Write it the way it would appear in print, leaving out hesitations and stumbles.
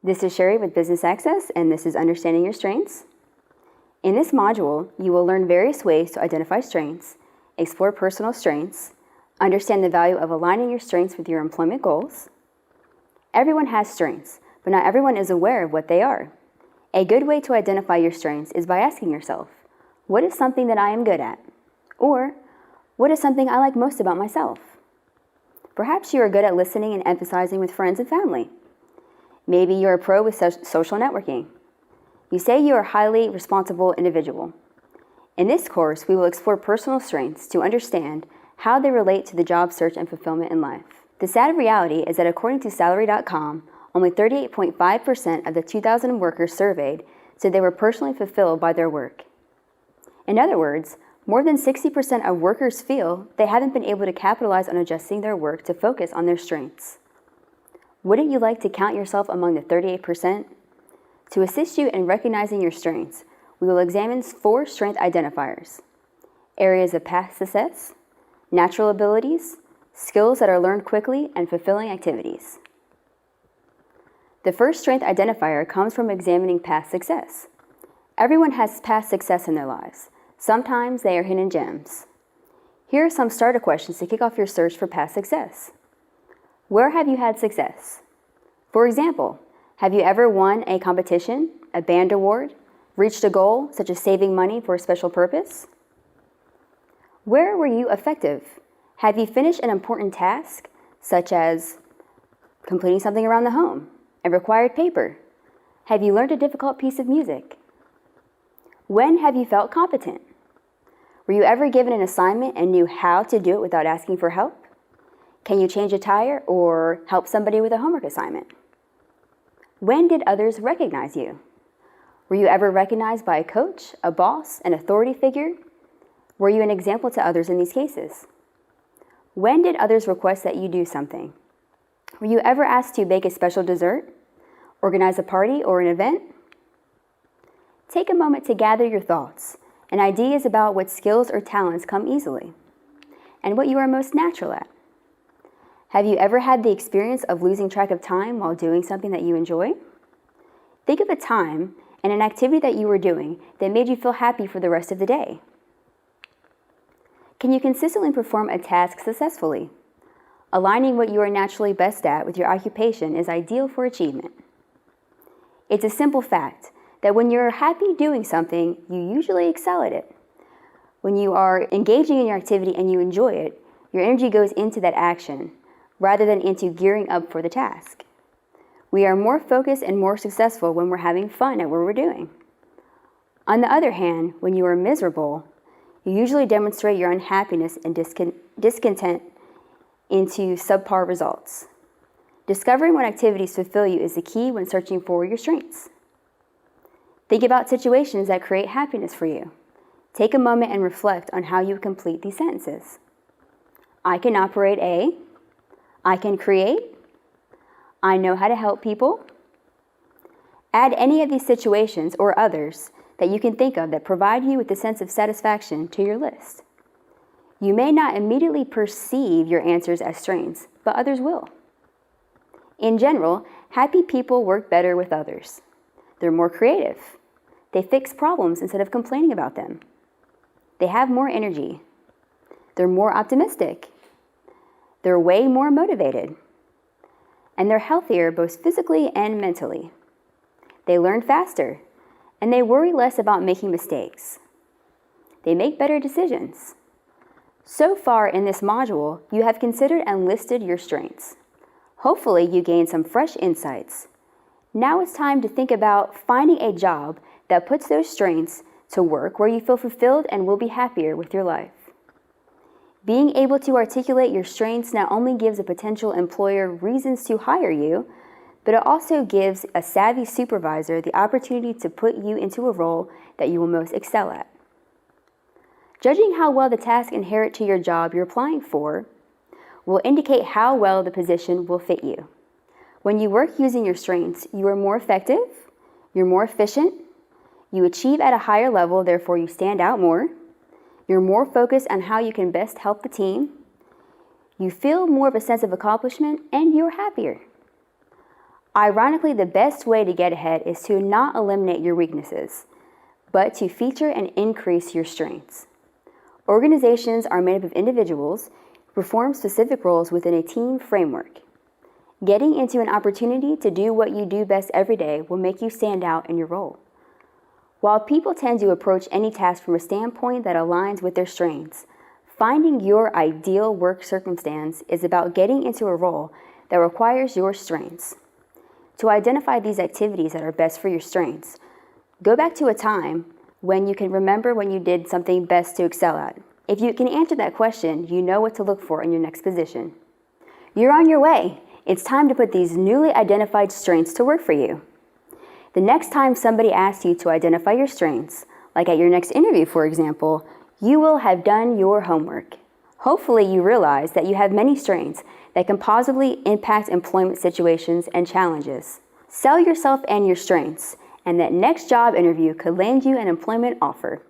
This is Sherry with Business Access, and this is Understanding Your Strengths. In this module, you will learn various ways to identify strengths, explore personal strengths, understand the value of aligning your strengths with your employment goals. Everyone has strengths, but not everyone is aware of what they are. A good way to identify your strengths is by asking yourself, what is something that I am good at? Or, what is something I like most about myself? Perhaps you are good at listening and emphasizing with friends and family. Maybe you're a pro with social networking. You say you are a highly responsible individual. In this course, we will explore personal strengths to understand how they relate to the job search and fulfillment in life. The sad reality is that according to Salary.com, only 38.5% of the 2,000 workers surveyed said they were personally fulfilled by their work. In other words, more than 60% of workers feel they haven't been able to capitalize on adjusting their work to focus on their strengths. Wouldn't you like to count yourself among the 38%? To assist you in recognizing your strengths, we will examine 4 strength identifiers: areas of past success, natural abilities, skills that are learned quickly, and fulfilling activities. The first strength identifier comes from examining past success. Everyone has past success in their lives. Sometimes they are hidden gems. Here are some starter questions to kick off your search for past success. Where have you had success? For example, have you ever won a competition, a band award, reached a goal such as saving money for a special purpose? Where were you effective? Have you finished an important task, such as completing something around the home, a required paper? Have you learned a difficult piece of music? When have you felt competent? Were you ever given an assignment and knew how to do it without asking for help? Can you change a tire or help somebody with a homework assignment? When did others recognize you? Were you ever recognized by a coach, a boss, an authority figure? Were you an example to others in these cases? When did others request that you do something? Were you ever asked to bake a special dessert, organize a party or an event? Take a moment to gather your thoughts and ideas about what skills or talents come easily and what you are most natural at. Have you ever had the experience of losing track of time while doing something that you enjoy? Think of a time and an activity that you were doing that made you feel happy for the rest of the day. Can you consistently perform a task successfully? Aligning what you are naturally best at with your occupation is ideal for achievement. It's a simple fact that when you're happy doing something, you usually excel at it. When you are engaging in your activity and you enjoy it, your energy goes into that action rather than into gearing up for the task. We are more focused and more successful when we're having fun at what we're doing. On the other hand, when you are miserable, you usually demonstrate your unhappiness and discontent into subpar results. Discovering what activities fulfill you is the key when searching for your strengths. Think about situations that create happiness for you. Take a moment and reflect on how you complete these sentences. I can operate a. I can create. I know how to help people. Add any of these situations or others that you can think of that provide you with a sense of satisfaction to your list. You may not immediately perceive your answers as strengths, but others will. In general, happy people work better with others. They're more creative. They fix problems instead of complaining about them. They have more energy. They're more optimistic. They're way more motivated. And they're healthier both physically and mentally. They learn faster, and they worry less about making mistakes. They make better decisions. So far in this module, you have considered and listed your strengths. Hopefully, you gained some fresh insights. Now it's time to think about finding a job that puts those strengths to work where you feel fulfilled and will be happier with your life. Being able to articulate your strengths not only gives a potential employer reasons to hire you, but it also gives a savvy supervisor the opportunity to put you into a role that you will most excel at. Judging how well the tasks inherent to your job you're applying for will indicate how well the position will fit you. When you work using your strengths, you are more effective, you're more efficient, you achieve at a higher level, therefore you stand out more, you're more focused on how you can best help the team, you feel more of a sense of accomplishment, and you're happier. Ironically, the best way to get ahead is to not eliminate your weaknesses, but to feature and increase your strengths. Organizations are made up of individuals who perform specific roles within a team framework. Getting into an opportunity to do what you do best every day will make you stand out in your role. While people tend to approach any task from a standpoint that aligns with their strengths, finding your ideal work circumstance is about getting into a role that requires your strengths. To identify these activities that are best for your strengths, go back to a time when you can remember when you did something best to excel at. If you can answer that question, you know what to look for in your next position. You're on your way. It's time to put these newly identified strengths to work for you. The next time somebody asks you to identify your strengths, like at your next interview, for example, you will have done your homework. Hopefully, you realize that you have many strengths that can positively impact employment situations and challenges. Sell yourself and your strengths, and that next job interview could land you an employment offer.